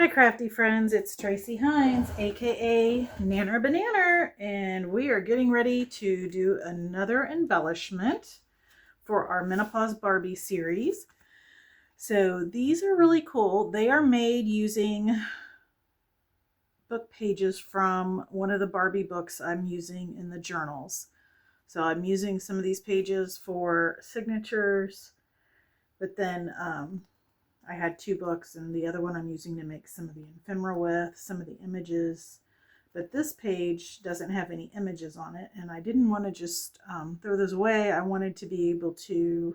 Hi crafty friends, it's Tracy Hines, aka Nanner Banana, and we are getting ready to do another embellishment for our Menopause Barbie series. So these are really cool. They are made using book pages from one of the Barbie books I'm using in the journals. So I'm using some of these pages for signatures, but then I had two books, and the other one I'm using to make some of the ephemera with, some of the images. But this page doesn't have any images on it, and I didn't want to just throw those away. I wanted to be able to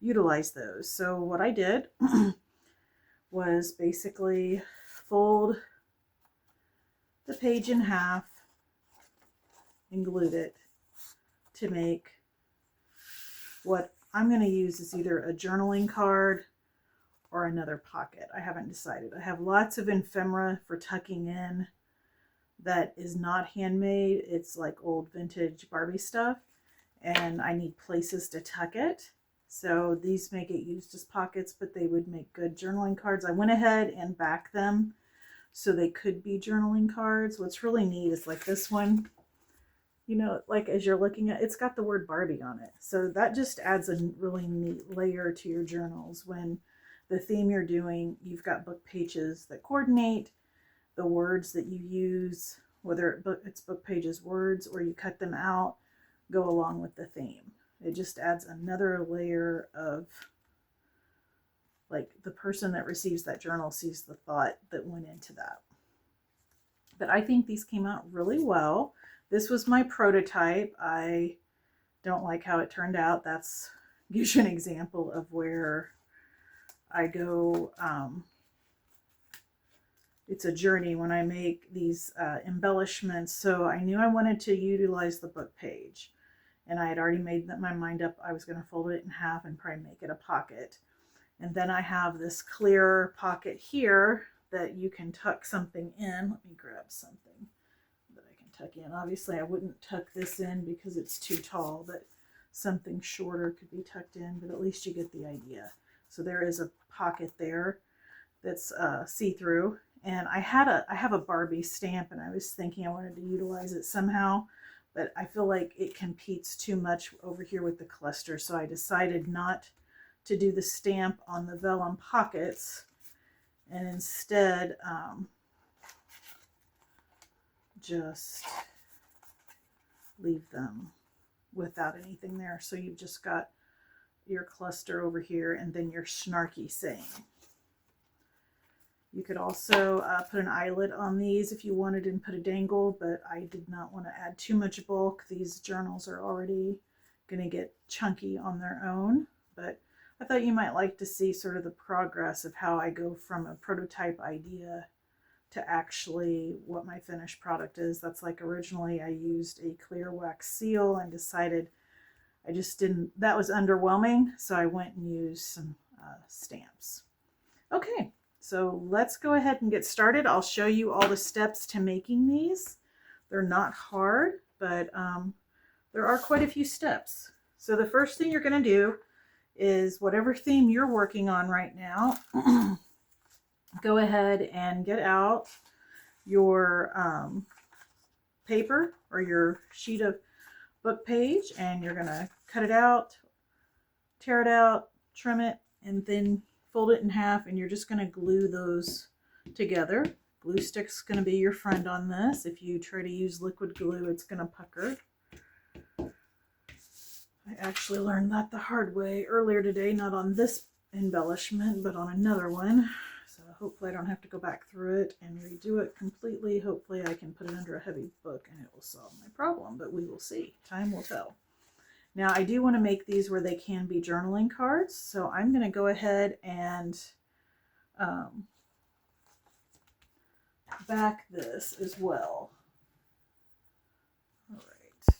utilize those. So what I did was basically fold the page in half and glued it to make what I'm going to use is either a journaling card or another pocket. I haven't decided. I have lots of ephemera for tucking in that is not handmade. It's like old vintage Barbie stuff, and I need places to tuck it. So these may get used as pockets, but they would make good journaling cards. I went ahead and backed them so they could be journaling cards. What's really neat is like this one, you know, like as you're looking at, it's got the word Barbie on it. So that just adds a really neat layer to your journals. When the theme you're doing, you've got book pages that coordinate the words that you use, whether it's book pages words or you cut them out, go along with the theme. It just adds another layer of, like, the person that receives that journal sees the thought that went into that. But I think these came out really well. This was my prototype. I don't like how it turned out. That's gives you an example of where I go. It's a journey when I make these embellishments. So I knew I wanted to utilize the book page, and I had already made my mind up. I was going to fold it in half and probably make it a pocket. And then I have this clear pocket here that you can tuck something in. Let me grab something that I can tuck in. Obviously I wouldn't tuck this in because it's too tall, but something shorter could be tucked in, but at least you get the idea. So there is a pocket there that's see-through. And I have a Barbie stamp, and I was thinking I wanted to utilize it somehow, but I feel like it competes too much over here with the cluster. So I decided not to do the stamp on the vellum pockets, and instead just leave them without anything there. So you've just got your cluster over here and then your snarky saying. You could also put an eyelet on these if you wanted and put a dangle, but I did not want to add too much bulk. These journals are already going to get chunky on their own, but I thought you might like to see sort of the progress of how I go from a prototype idea to actually what my finished product is. That's like originally I used a clear wax seal and decided I just didn't, that was underwhelming, so I went and used some stamps. Okay, so let's go ahead and get started. I'll show you all the steps to making these. They're not hard, but there are quite a few steps. So the first thing you're going to do is whatever theme you're working on right now, go ahead and get out your paper or your sheet of book page, and you're going to cut it out, tear it out, trim it, and then fold it in half, and you're just going to glue those together. Glue stick's going to be your friend on this. If you try to use liquid glue, it's going to pucker. I actually learned that the hard way earlier today, not on this embellishment, but on another one. So hopefully I don't have to go back through it and redo it completely. Hopefully I can put it under a heavy book and it will solve my problem, but we will see. Time will tell. Now I do want to make these where they can be journaling cards, so I'm going to go ahead and back this as well. All right.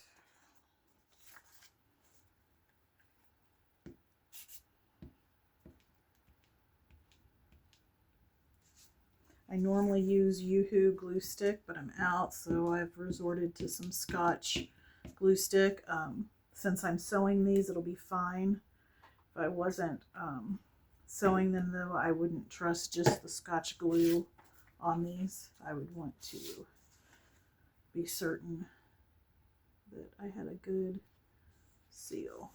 I normally use Yoo-Hoo glue stick, but I'm out, so I've resorted to some Scotch glue stick. Since I'm sewing these, it'll be fine. If I wasn't sewing them, though, I wouldn't trust just the Scotch glue on these, I would want to be certain that I had a good seal.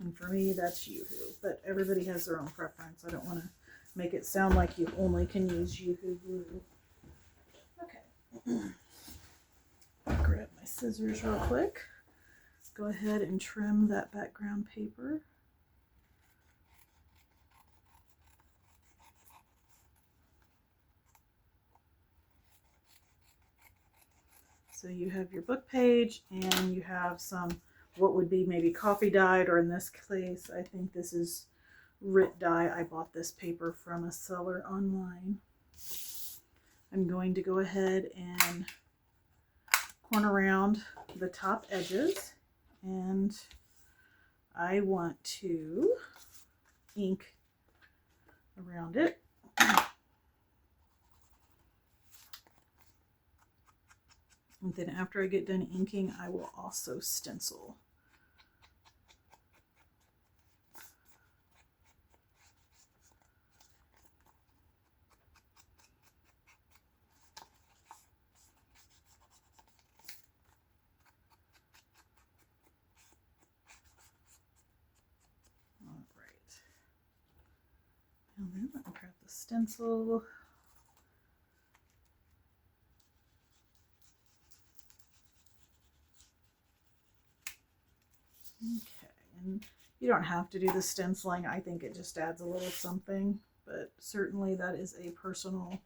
And for me, that's Yoo-hoo. But everybody has their own preference. I don't want to make it sound like you only can use Yoo-hoo glue. Okay. Grab my scissors real quick. Go ahead and trim that background paper. So you have your book page and you have some, what would be maybe coffee dyed, or in this case, I think this is Rit dye. I bought this paper from a seller online. I'm going to go ahead and corner around the top edges, and I want to ink around it. And then after I get done inking, I will also stencil. All right. And then I'll grab the stencil. Okay, and you don't have to do the stenciling. I think it just adds a little something, but certainly that is a personal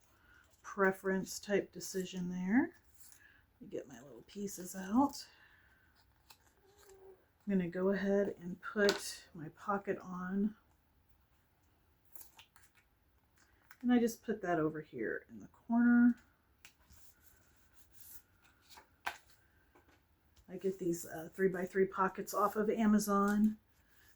preference type decision there. Let me get my little pieces out. I'm going to go ahead and put my pocket on. And I just put that over here in the corner. I get these 3x3 pockets off of Amazon.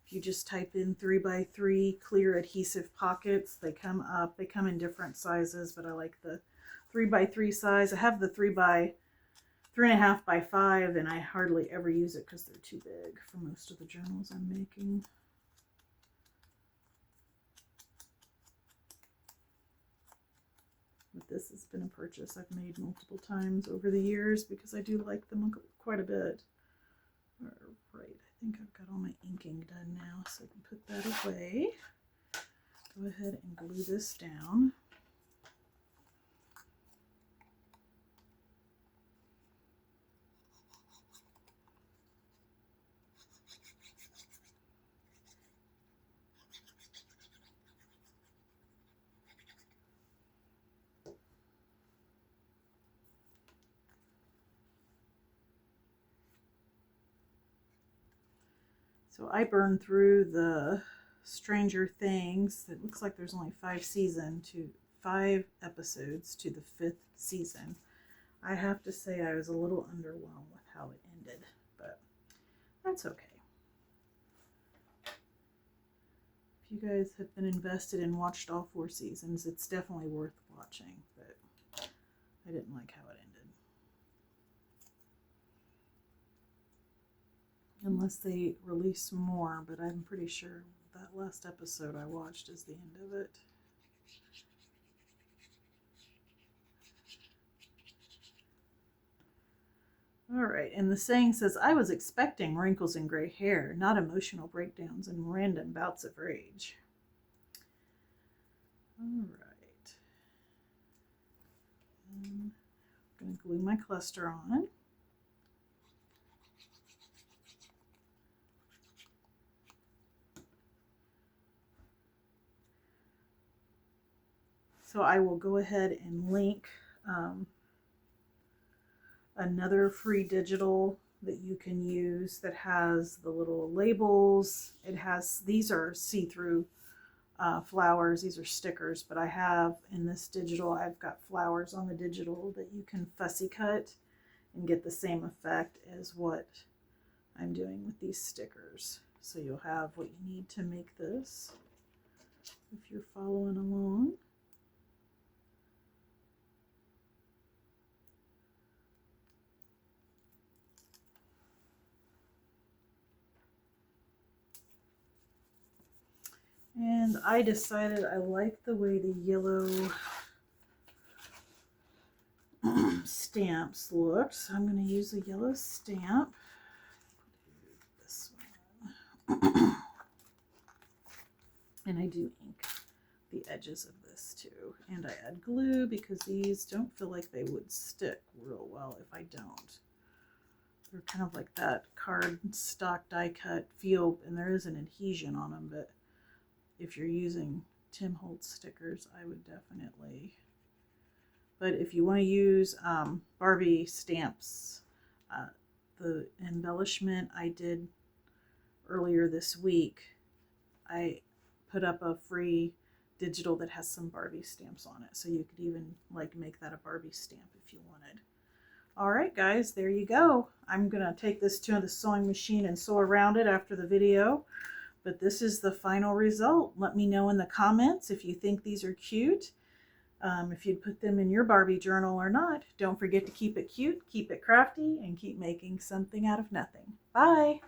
If you just type in 3x3 clear adhesive pockets, they come up. They come in different sizes, but I like the 3x3 size. I have the 3.5 by 5, and I hardly ever use it because they're too big for most of the journals I'm making. But this has been a purchase I've made multiple times over the years because I do like them quite a bit. All right, I think I've got all my inking done now, so I can put that away. Go ahead and glue this down. So I burned through the Stranger Things. It looks like there's only 5 episodes to the 5th season. I have to say I was a little underwhelmed with how it ended, but that's okay. If you guys have been invested and watched all 4 seasons, it's definitely worth watching, but I didn't like how it ended. Unless they release more, but I'm pretty sure that last episode I watched is the end of it. All right, and the saying says, I was expecting wrinkles and gray hair, not emotional breakdowns and random bouts of rage. All right. I'm going to glue my cluster on. So I will go ahead and link another free digital that you can use that has the little labels. It has, these are see-through flowers, these are stickers, but I have in this digital, I've got flowers on the digital that you can fussy cut and get the same effect as what I'm doing with these stickers. So you'll have what you need to make this if you're following along. And I decided I like the way the yellow stamps looked. So I'm going to use a yellow stamp. This one. And I do ink the edges of this too. And I add glue because these don't feel like they would stick real well if I don't. They're kind of like that card stock die cut feel, and there is an adhesion on them, but if you're using Tim Holtz stickers, I would definitely. But if you want to use Barbie stamps, the embellishment I did earlier this week, I put up a free digital that has some Barbie stamps on it. So you could even like make that a Barbie stamp if you wanted. All right, guys, there you go. I'm going to take this to the sewing machine and sew around it after the video. But this is the final result. Let me know in the comments if you think these are cute. If you'd put them in your Barbie journal or not. Don't forget to keep it cute, keep it crafty, and keep making something out of nothing. Bye!